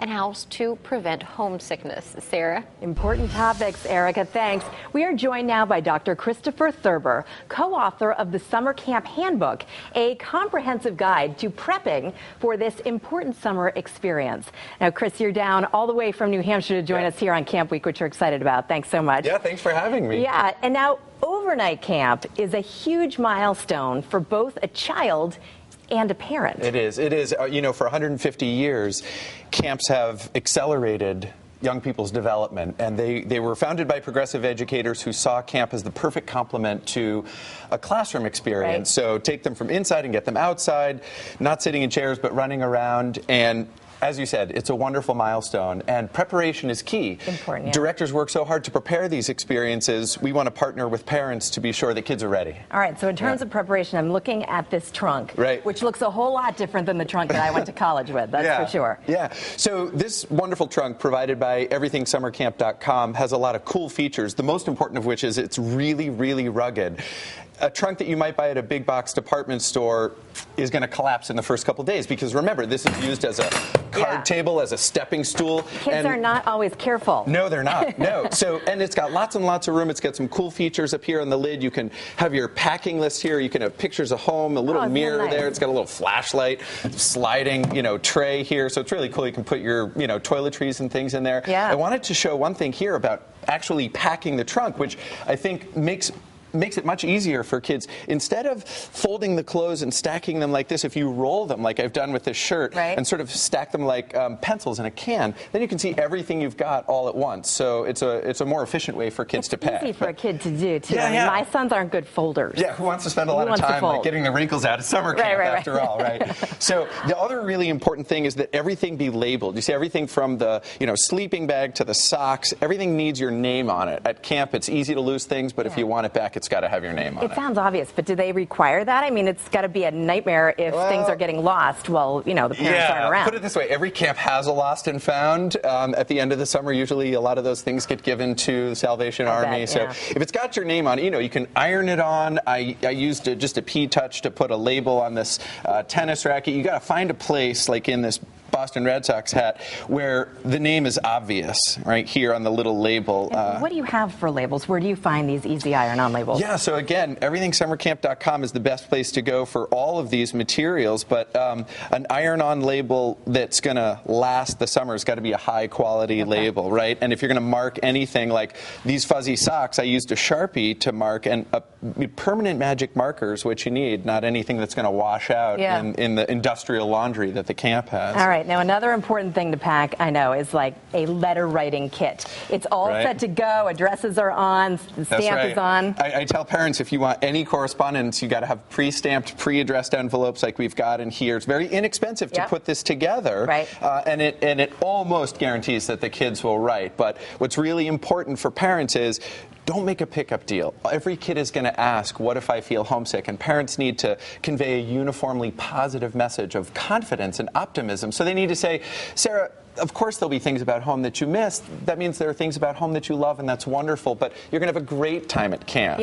and how to prevent homesickness. Sarah? Important topics, Erica. Thanks. We are joined now by Dr. Christopher Thurber, co-author of the Summer Camp Handbook, a comprehensive guide to prepping for this important summer experience. Now, Chris, you're down all the way from New Hampshire to join us here on Camp Week, which we're excited about. Thanks so much. Yeah, thanks for having me. Yeah, and now overnight camp is a huge milestone for both a child and a parent. It is. It is. You know, for 150 years, camps have accelerated young people's development, and they were founded by progressive educators who saw camp as the perfect complement to a classroom experience. Right. So take them from inside and get them outside, not sitting in chairs but running around. And as you said, it's a wonderful milestone, and preparation is key. Important, yeah. Directors work so hard to prepare these experiences. We want to partner with parents to be sure that kids are ready. All right, so in terms of preparation, I'm looking at this trunk, which looks a whole lot different than the trunk that I went to college with, that's for sure. Yeah, so this wonderful trunk provided by everythingsummercamp.com has a lot of cool features, the most important of which is it's really, really rugged. A trunk that you might buy at a big box department store is going to collapse in the first couple days because remember, this is used as a card table, as a stepping stool. Kids are not always careful. No, they're not. No. So, and it's got lots and lots of room. It's got some cool features up here on the lid. You can have your packing list here. You can have pictures of home, a little mirror there. It's got a little flashlight, sliding, tray here. So it's really cool. You can put your, toiletries and things in there. Yeah. I wanted to show one thing here about actually packing the trunk, which I think makes it much easier for kids. Instead of folding the clothes and stacking them like this, if you roll them like I've done with this shirt and sort of stack them like pencils in a can, then you can see everything you've got all at once. So it's a more efficient way for kids to pack. It's easy for a kid to do, too. Yeah, I mean, my sons aren't good folders. Yeah, who wants to spend a lot of time like, getting the wrinkles out of summer camp after all, right? So the other really important thing is that everything be labeled. You see, everything from the sleeping bag to the socks, everything needs your name on it. At camp, it's easy to lose things, but if you want it back, it's got to have your name on it. It sounds obvious, but do they require that? I mean, it's got to be a nightmare if things are getting lost while, the parents aren't around. Put it this way, every camp has a lost and found. At the end of the summer, usually a lot of those things get given to the Salvation Army. So if it's got your name on it, you can iron it on. I used just a P-Touch to put a label on this tennis racket. You got to find a place, like in this Boston Red Sox hat, where the name is obvious, right here on the little label. What do you have for labels? Where do you find these easy iron-on labels? Yeah, so again, everythingsummercamp.com is the best place to go for all of these materials, but an iron-on label that's going to last the summer has got to be a high-quality label, right? And if you're going to mark anything like these fuzzy socks, I used a Sharpie to mark, and permanent magic markers, what you need, not anything that's going to wash out in the industrial laundry that the camp has. All right. Now, another important thing to pack, I know, is like a letter writing kit. It's all set to go. Addresses are on. The stamp is on. I tell parents if you want any correspondence, you got to have pre-stamped, pre-addressed envelopes like we've got in here. It's very inexpensive to put this together, and it almost guarantees that the kids will write. But what's really important for parents is don't make a pickup deal. Every kid is going to ask, what if I feel homesick? And parents need to convey a uniformly positive message of confidence and optimism. So they need to say, Sarah, of course there'll be things about home that you miss. That means there are things about home that you love, and that's wonderful. But you're going to have a great time at camp.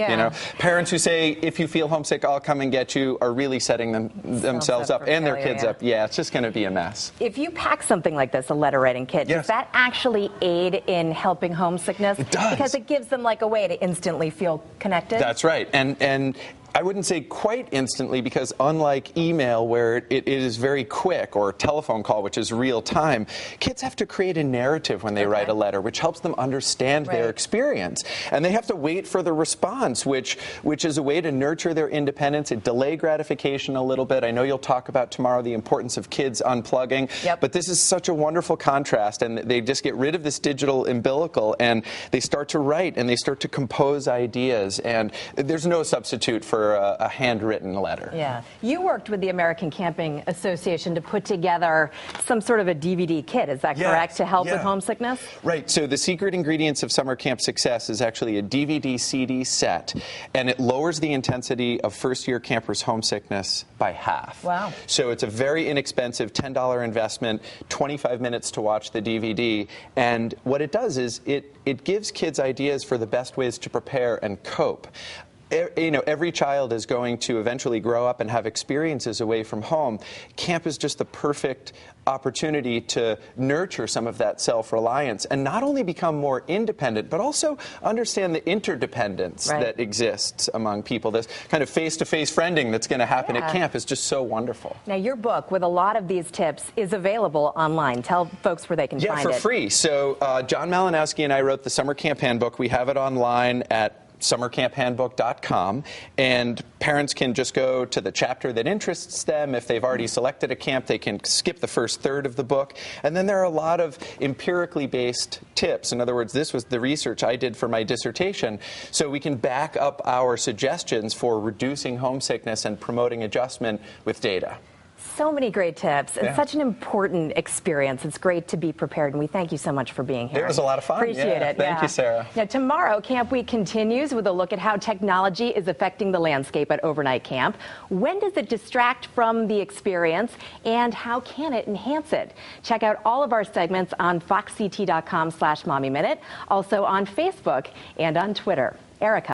Parents who say, if you feel homesick, I'll come and get you, are really setting themselves up and their kids up. Yeah, it's just going to be a mess. If you pack something like this, a letter writing kit, does that actually aid in helping homesickness? It does. Because it gives them like a way to instantly feel connected. That's right. And I wouldn't say quite instantly, because unlike email, where it is very quick, or telephone call, which is real time, kids have to create a narrative when they write a letter, which helps them understand their experience. And they have to wait for the response, which is a way to nurture their independence and delay gratification a little bit. I know you'll talk about tomorrow the importance of kids unplugging, but this is such a wonderful contrast, and they just get rid of this digital umbilical, and they start to write, and they start to compose ideas, and there's no substitute for a handwritten letter. Yeah. You worked with the American Camping Association to put together some sort of a DVD kit, is that correct, to help with homesickness? Right. So the secret ingredients of summer camp success is actually a DVD CD set, and it lowers the intensity of first-year campers' homesickness by half. Wow. So it's a very inexpensive $10 investment, 25 minutes to watch the DVD, and what it does is it gives kids ideas for the best ways to prepare and cope. every child is going to eventually grow up and have experiences away from home. Camp is just the perfect opportunity to nurture some of that self-reliance and not only become more independent, but also understand the interdependence that exists among people. This kind of face-to-face friending that's going to happen at camp is just so wonderful. Now, your book with a lot of these tips is available online. Tell folks where they can find it. Yeah, for free. So John Malinowski and I wrote the Summer Camp Handbook. We have it online at summercamphandbook.com, and parents can just go to the chapter that interests them. If they've already selected a camp, they can skip the first third of the book. And then there are a lot of empirically based tips. In other words, this was the research I did for my dissertation, so we can back up our suggestions for reducing homesickness and promoting adjustment with data. So many great tips. It's such an important experience. It's great to be prepared, and we thank you so much for being here. It was a lot of fun. Appreciate it. Thank you, Sarah. Now, tomorrow, Camp Week continues with a look at how technology is affecting the landscape at overnight camp. When does it distract from the experience, and how can it enhance it? Check out all of our segments on foxct.com/mommyminute, also on Facebook and on Twitter. Erica.